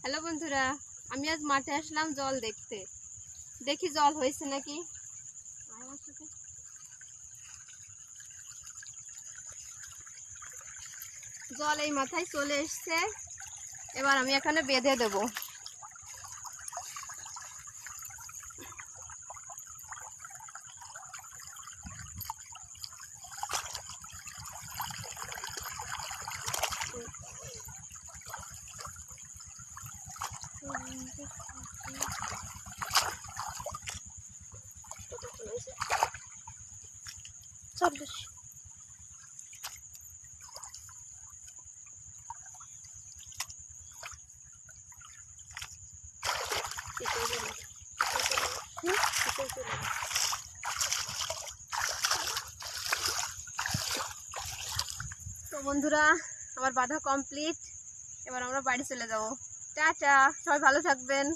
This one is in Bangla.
হ্যালো বন্ধুরা, আমি আজ মাঠে আসলাম জল দেখতে। দেখি জল হয়েছে নাকি। জল এই মাথায় চলে এসছে, এবার আমি এখানে বেঁধে দেব। তো বন্ধুরা, আমার বাঁধা কমপ্লিট। এবার আমরা বাড়ি চলে যাব। টাটা, সবাই ভালো থাকবেন।